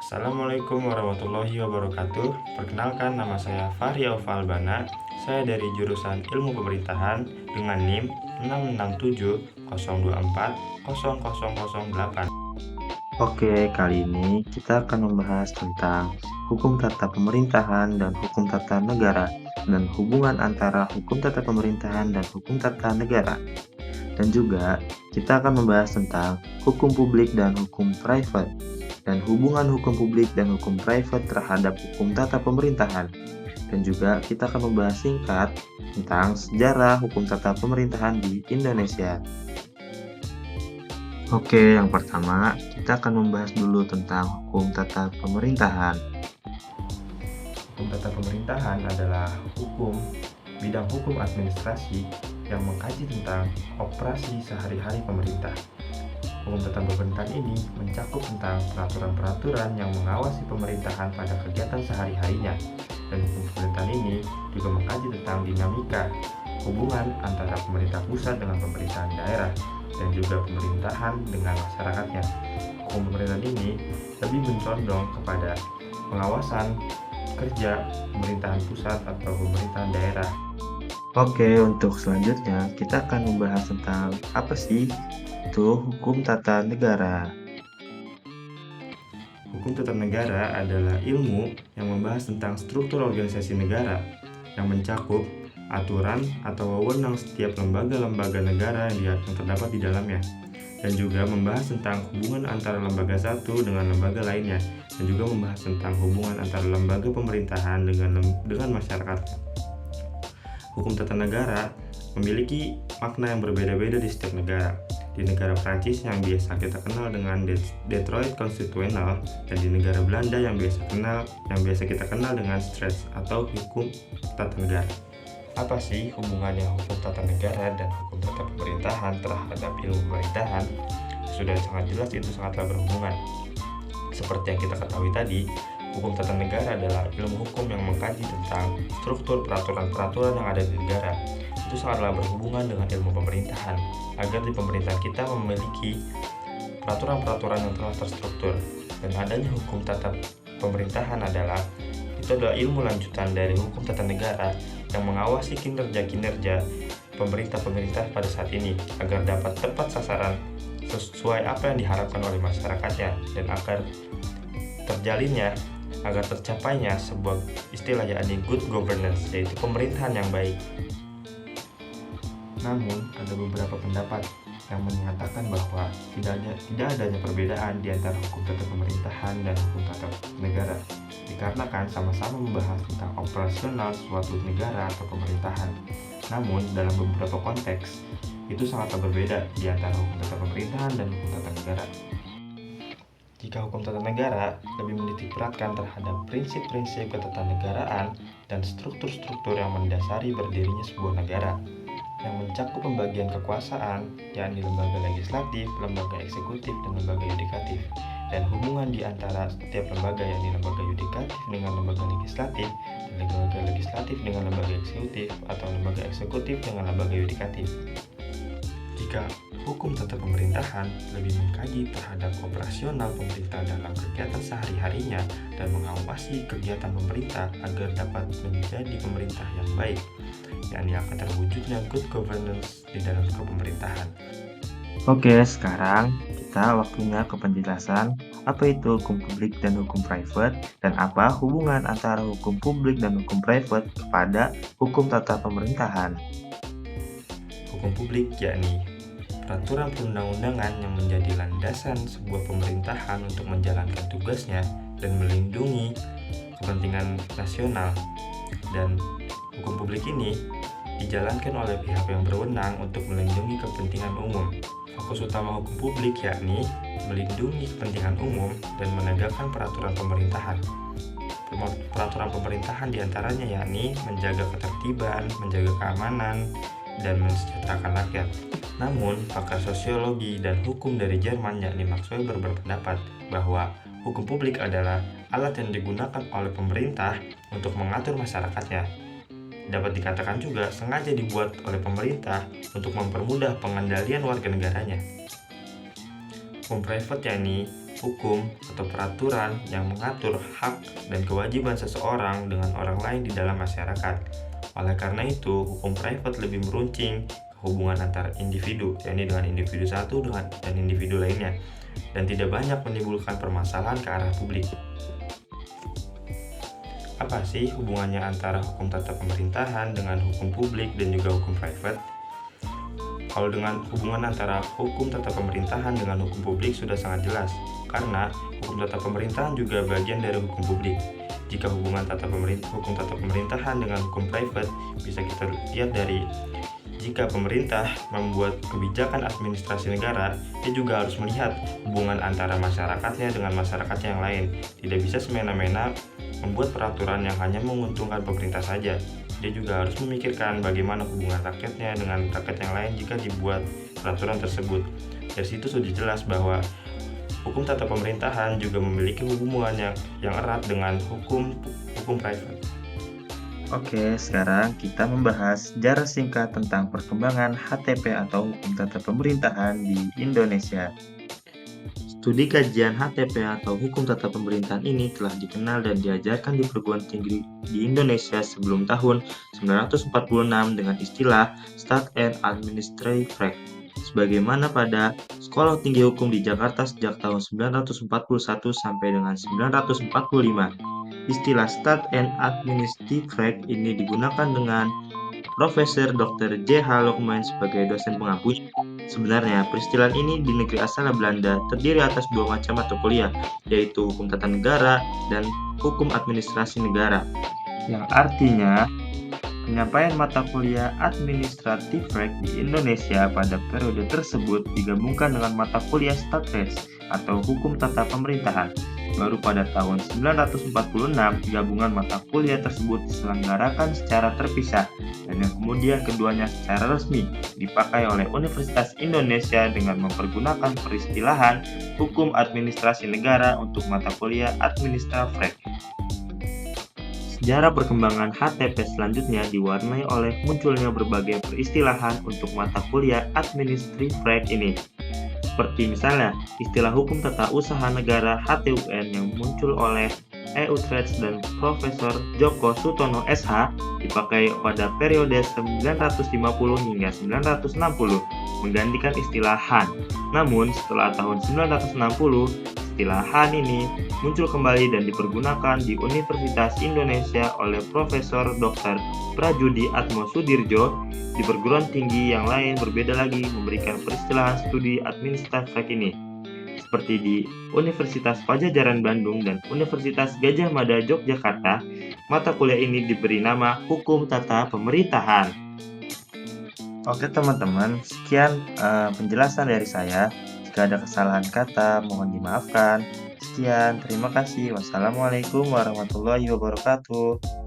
Assalamualaikum warahmatullahi wabarakatuh. Perkenalkan, nama saya Fahri Alfalbana. Saya dari jurusan Ilmu Pemerintahan dengan NIM 66702400008. Oke, kali ini kita akan membahas tentang hukum tata pemerintahan dan hukum tata negara dan hubungan antara hukum tata pemerintahan dan hukum tata negara. Dan juga kita akan membahas tentang hukum publik dan hukum private dan hubungan hukum publik dan hukum private terhadap hukum tata pemerintahan. Dan juga kita akan membahas singkat tentang sejarah hukum tata pemerintahan di Indonesia. Oke, yang pertama kita akan membahas dulu tentang hukum tata pemerintahan. Hukum tata pemerintahan adalah bidang hukum administrasi yang mengkaji tentang operasi sehari-hari pemerintah. Hukum tata pemerintahan ini mencakup tentang peraturan-peraturan yang mengawasi pemerintahan pada kegiatan sehari-harinya. Dan hukum pemerintahan ini juga mengkaji tentang dinamika hubungan antara pemerintah pusat dengan pemerintahan daerah dan juga pemerintahan dengan masyarakatnya. Hukum pemerintahan ini lebih mencondong kepada pengawasan kerja pemerintahan pusat atau pemerintahan daerah. Oke, untuk selanjutnya kita akan membahas tentang apa sih itu hukum tata negara. Hukum tata negara adalah ilmu yang membahas tentang struktur organisasi negara yang mencakup aturan atau wewenang setiap lembaga-lembaga negara yang terdapat di dalamnya, dan juga membahas tentang hubungan antara lembaga satu dengan lembaga lainnya, dan juga membahas tentang hubungan antara lembaga pemerintahan dengan masyarakat. Hukum tata negara memiliki makna yang berbeda-beda di setiap negara. Di negara Prancis yang biasa kita kenal dengan Detroit Constitutional, dan di negara Belanda yang biasa kita kenal dengan Strets atau hukum tata negara. Apa sih hubungannya hukum tata negara dan hukum tata pemerintahan terhadap ilmu pemerintahan? Sudah sangat jelas, itu sangatlah berhubungan. Seperti yang kita ketahui tadi, hukum tata negara adalah ilmu hukum yang mengkaji tentang struktur peraturan-peraturan yang ada di negara. Itu sangatlah berhubungan dengan ilmu pemerintahan, agar di pemerintahan kita memiliki peraturan-peraturan yang telah terstruktur. Dan adanya hukum tata pemerintahan adalah ilmu lanjutan dari hukum tata negara yang mengawasi kinerja pemerintah pada saat ini agar dapat tepat sasaran sesuai apa yang diharapkan oleh masyarakatnya, dan agar tercapainya sebuah istilah, yakni good governance, yaitu pemerintahan yang baik. Namun ada beberapa pendapat yang mengatakan bahwa tidak adanya perbedaan di antara hukum tata pemerintahan dan hukum tata negara, dikarenakan sama-sama membahas tentang operasional suatu negara atau pemerintahan. Namun dalam beberapa konteks itu sangatlah berbeda di antara hukum tata pemerintahan dan hukum tata negara. Jika hukum tata negara lebih menitik beratkan terhadap prinsip-prinsip ketatanegaraan dan struktur-struktur yang mendasari berdirinya sebuah negara, yang mencakup pembagian kekuasaan, yakni lembaga legislatif, lembaga eksekutif, dan lembaga yudikatif, dan hubungan di antara setiap lembaga, yakni lembaga yudikatif dengan lembaga legislatif, dan lembaga legislatif dengan lembaga eksekutif, atau lembaga eksekutif dengan lembaga yudikatif. Jika hukum tata pemerintahan lebih mengkaji terhadap operasional pemerintah dalam kegiatan sehari-harinya dan mengawasi kegiatan pemerintah agar dapat menjadi pemerintah yang baik, yakni akan terwujudnya good governance di dalam kepemerintahan. Oke, sekarang kita waktunya ke penjelasan apa itu hukum publik dan hukum private, dan apa hubungan antara hukum publik dan hukum private kepada hukum tata pemerintahan. Hukum publik yakni peraturan perundang-undangan yang menjadi landasan sebuah pemerintahan untuk menjalankan tugasnya dan melindungi kepentingan nasional. Dan hukum publik ini dijalankan oleh pihak yang berwenang untuk melindungi kepentingan umum. Fokus utama hukum publik yakni melindungi kepentingan umum dan menegakkan peraturan pemerintahan. Peraturan pemerintahan diantaranya yakni menjaga ketertiban, menjaga keamanan, dan mensejahterakan rakyat. Namun, pakar sosiologi dan hukum dari Jerman yakni Max Weber berpendapat bahwa hukum publik adalah alat yang digunakan oleh pemerintah untuk mengatur masyarakatnya. Dapat dikatakan juga sengaja dibuat oleh pemerintah untuk mempermudah pengendalian warga negaranya. Hukum private yakni hukum, atau peraturan yang mengatur hak dan kewajiban seseorang dengan orang lain di dalam masyarakat. Oleh karena itu, hukum private lebih meruncing ke hubungan antar individu, yakni dengan individu satu dan individu lainnya, dan tidak banyak menimbulkan permasalahan ke arah publik. Apa sih hubungannya antara hukum tata pemerintahan dengan hukum publik dan juga hukum private? Kalau dengan hubungan antara hukum tata pemerintahan dengan hukum publik sudah sangat jelas, karena hukum tata pemerintahan juga bagian dari hukum publik. Jika hubungan hukum tata pemerintahan dengan hukum private bisa kita lihat dari jika pemerintah membuat kebijakan administrasi negara, dia juga harus melihat hubungan antara masyarakatnya dengan masyarakat yang lain. Tidak bisa semena-mena membuat peraturan yang hanya menguntungkan pemerintah saja. Dia juga harus memikirkan bagaimana hubungan rakyatnya dengan rakyat yang lain jika dibuat peraturan tersebut. Dari situ sudah jelas bahwa hukum tata pemerintahan juga memiliki hubungan yang erat dengan hukum private. Oke, sekarang kita membahas sejarah singkat tentang perkembangan HTP atau Hukum Tata Pemerintahan di Indonesia. Studi kajian HTP atau Hukum Tata Pemerintahan ini telah dikenal dan diajarkan di perguruan tinggi di Indonesia sebelum tahun 946 dengan istilah Stat and Administrative Right, sebagaimana pada Sekolah Tinggi Hukum di Jakarta sejak tahun 941 sampai dengan 945. Istilah Stat and Administrative Right ini digunakan dengan Profesor Dr. J.H. Lokman sebagai dosen pengampunya. Sebenarnya, peristilahan ini di negeri asal Belanda terdiri atas dua macam mata kuliah, yaitu hukum tata negara dan hukum administrasi negara, yang artinya penyampaian mata kuliah administratif right di Indonesia pada periode tersebut digabungkan dengan mata kuliah Stadrecht atau hukum tata pemerintahan. Baru pada tahun 946, gabungan mata kuliah tersebut diselenggarakan secara terpisah, dan yang kemudian keduanya secara resmi dipakai oleh Universitas Indonesia dengan mempergunakan peristilahan hukum administrasi negara untuk mata kuliah administratif. Sejarah perkembangan HTP selanjutnya diwarnai oleh munculnya berbagai peristilahan untuk mata kuliah administratif ini. Seperti misalnya istilah hukum tata usaha negara HTUN yang muncul oleh E. Utrecht dan Profesor Djoko Sutono SH dipakai pada periode 950 hingga 960 menggantikan istilah Han. Namun setelah tahun 960, istilah Han ini muncul kembali dan dipergunakan di Universitas Indonesia oleh Profesor Dr. Prajudi Atmosudirjo. Di perguruan tinggi yang lain berbeda lagi memberikan peristilahan studi administratif ini, seperti di Universitas Padjadjaran Bandung dan Universitas Gadjah Mada Yogyakarta. Mata kuliah ini diberi nama Hukum Tata Pemerintahan. Oke teman-teman, sekian penjelasan dari saya. Jika ada kesalahan kata, mohon dimaafkan. Sekian, terima kasih. Wassalamualaikum warahmatullahi wabarakatuh.